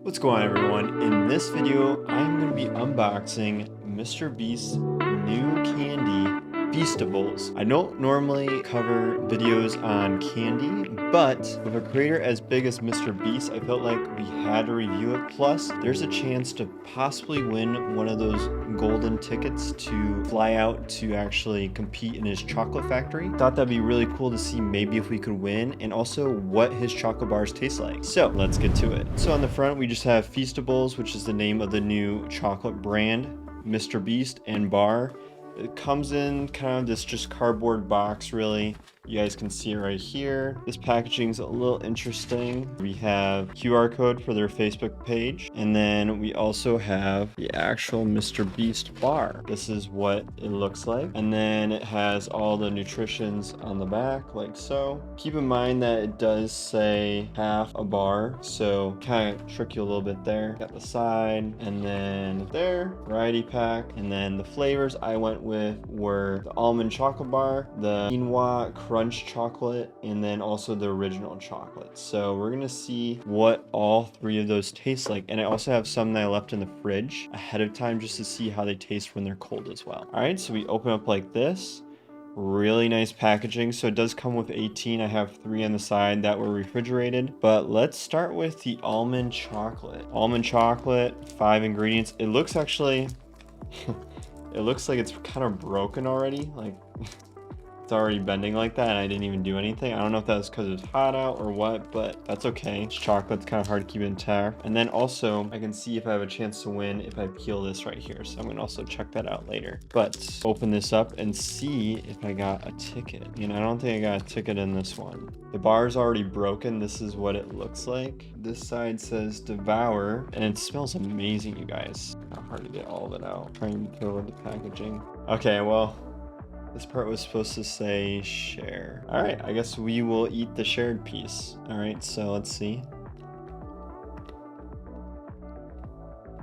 What's going on, everyone? In this video, I'm going to be unboxing MrBeast's new candy, Feastables. I don't normally cover videos on candy, but with a creator as big as MrBeast, I felt like we had to review it. Plus, there's a chance to possibly win one of those golden tickets to fly out to actually compete in his chocolate factory. Thought that'd be really cool to see maybe if we could win, and also what his chocolate bars taste like. So let's get to it. So on the front, we just have Feastables, which is the name of the new chocolate brand, MrBeast and bar. It comes in kind of this just cardboard box, really. You guys can see it right here. This packaging's a little interesting. We have QR code for their Facebook page. And then we also have the actual MrBeast bar. This is what it looks like. And then it has all the nutritions on the back, like so. Keep in mind that it does say half a bar, so kind of trick you a little bit there. Got the side, and then there, variety pack. And then the flavors I went with were the almond chocolate bar, the quinoa crunch chocolate, and then also the original chocolate. So we're gonna see what all three of those taste like. And I also have some that I left in the fridge ahead of time just to see how they taste when they're cold as well. All right, so we open up like this. Really nice packaging. So it does come with 18. I have 3 on the side that were refrigerated. But let's start with the almond chocolate. Almond chocolate, 5 ingredients. It looks actually it looks like it's kind of broken already. Like it's already bending like that, and I didn't even do anything. I don't know if that's because it's hot out or what, but that's okay. It's chocolate, it's kind of hard to keep it intact. And then also I can see if I have a chance to win if I peel this right here. So I'm gonna also check that out later. But open this up and see if I got a ticket. You know, I don't think I got a ticket in this one. The bar is already broken. This is what it looks like. This side says devour, and it smells amazing, you guys. Not hard to get all of it out. Trying to throw in the packaging. Okay, well, this part was supposed to say share. All right, I guess we will eat the shared piece. All right, so let's see.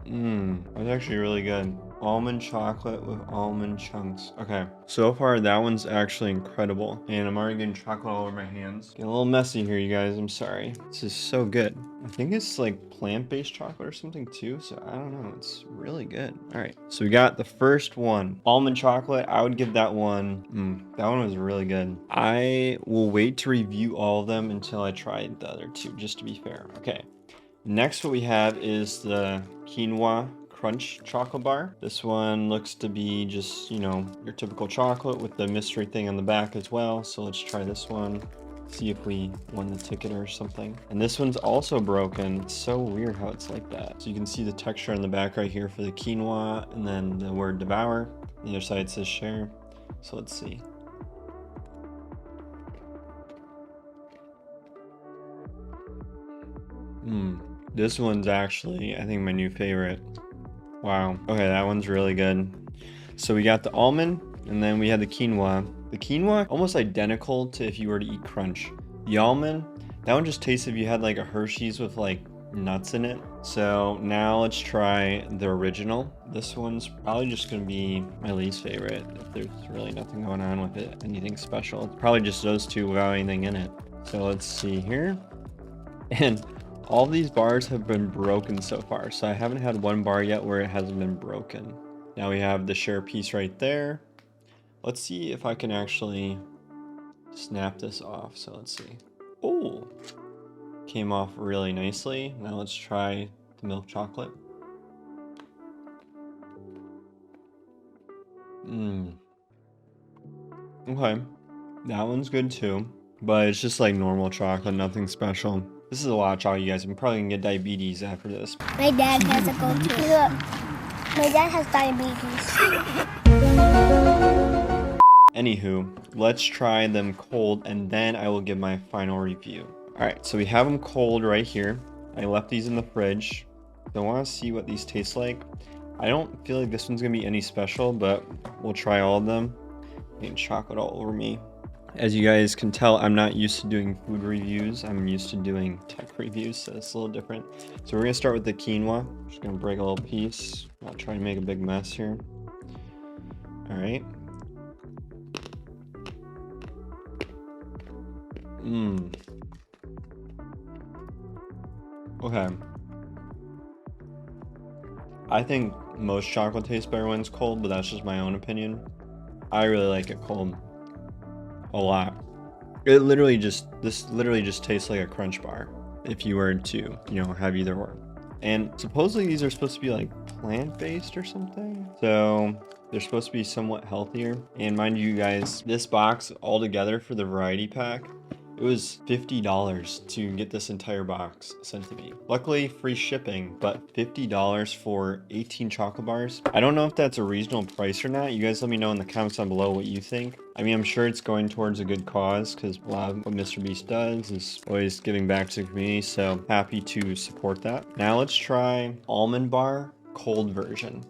That's actually really good. Almond chocolate with almond chunks. Okay, so far that one's actually incredible. And I'm already getting chocolate all over my hands. Getting a little messy here, you guys, I'm sorry. This is so good. I think it's like plant-based chocolate or something too, so I don't know, it's really good. All right, so we got the first one. Almond chocolate, I would give that one, that one was really good. I will wait to review all of them until I try the other two, just to be fair. Okay, next what we have is the quinoa crunch chocolate bar. This one looks to be just, you know, your typical chocolate with the mystery thing on the back as well. So let's try this one, see if we won the ticket or something. And this one's also broken. It's so weird how it's like that. So you can see the texture on the back right here for the quinoa, and then the word devour. The other side says share. So let's see. This one's actually, I think, my new favorite. Wow. Okay, that one's really good. So we got the almond, and then we had the quinoa. The quinoa, almost identical to if you were to eat crunch. The almond, that one just tastes if you had like a Hershey's with like nuts in it. So now let's try the original. This one's probably just gonna be my least favorite. If there's really nothing going on with it, anything special. It's probably just those two without anything in it. So let's see here. And all these bars have been broken so far, so I haven't had one bar yet where it hasn't been broken. Now we have the share piece right there. Let's see if I can actually snap this off. So let's see. Oh, came off really nicely. Now let's try the milk chocolate. Okay, that one's good too, but it's just like normal chocolate, nothing special. This is a lot of chocolate, you guys. I'm probably gonna get diabetes after this. My dad has a go-to. Look, my dad has diabetes. Anywho, let's try them cold, and then I will give my final review. All right, so we have them cold right here. I left these in the fridge. I want to see what these taste like. I don't feel like this one's gonna be any special, but we'll try all of them. Getting chocolate all over me. As you guys can tell, I'm not used to doing food reviews. I'm used to doing tech reviews, so it's a little different. So we're gonna start with the quinoa. Just gonna break a little piece. I'll try and make a big mess here. All right. Okay. I think most chocolate tastes better when it's cold, but that's just my own opinion. I really like it cold a lot. This literally just tastes like a Crunch bar if you were to, you know, have either or. And supposedly these are supposed to be like plant-based or something. So they're supposed to be somewhat healthier. And mind you guys, this box altogether for the variety pack, it was $50 to get this entire box sent to me. Luckily, free shipping, but $50 for 18 chocolate bars. I don't know if that's a reasonable price or not. You guys let me know in the comments down below what you think. I mean, I'm sure it's going towards a good cause because a lot of what MrBeast does is always giving back to the community. So happy to support that. Now let's try almond bar cold version.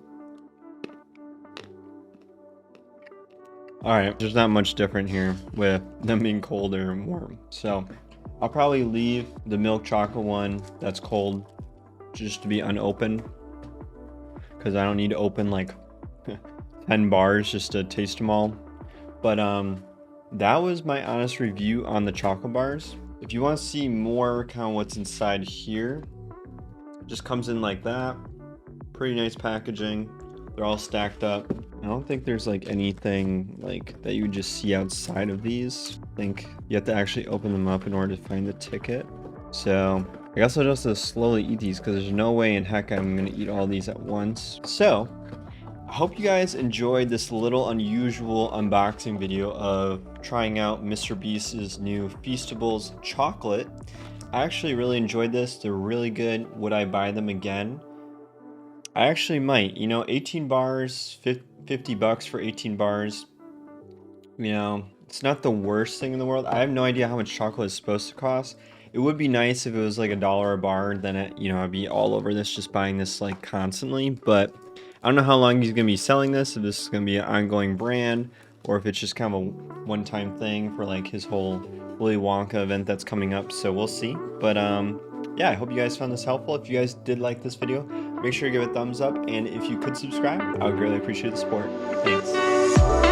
All right, there's not much different here with them being cold or warm. So I'll probably leave the milk chocolate one that's cold just to be unopened because I don't need to open like 10 bars just to taste them all. But that was my honest review on the chocolate bars. If you want to see more kind of what's inside here, it just comes in like that. Pretty nice packaging. They're all stacked up. I don't think there's like anything like that you would just see outside of these. I think you have to actually open them up in order to find the ticket. So I guess I'll just slowly eat these because there's no way in heck I'm gonna eat all these at once. So I hope you guys enjoyed this little unusual unboxing video of trying out MrBeast's new Feastables Chocolate. I actually really enjoyed this. They're really good. Would I buy them again? I actually might. You know, 18 bars, 50 bucks for 18 bars. You know, it's not the worst thing in the world. I have no idea how much chocolate is supposed to cost. It would be nice if it was like $1 a bar, then it, you know, I'd be all over this, just buying this like constantly. But I don't know how long he's gonna be selling this, if this is gonna be an ongoing brand, or if it's just kind of a one-time thing for like his whole Willy Wonka event that's coming up. So we'll see. But yeah, I hope you guys found this helpful. If you guys did like this video, make sure to give it a thumbs up, and if you could subscribe, I would greatly appreciate the support. Thanks.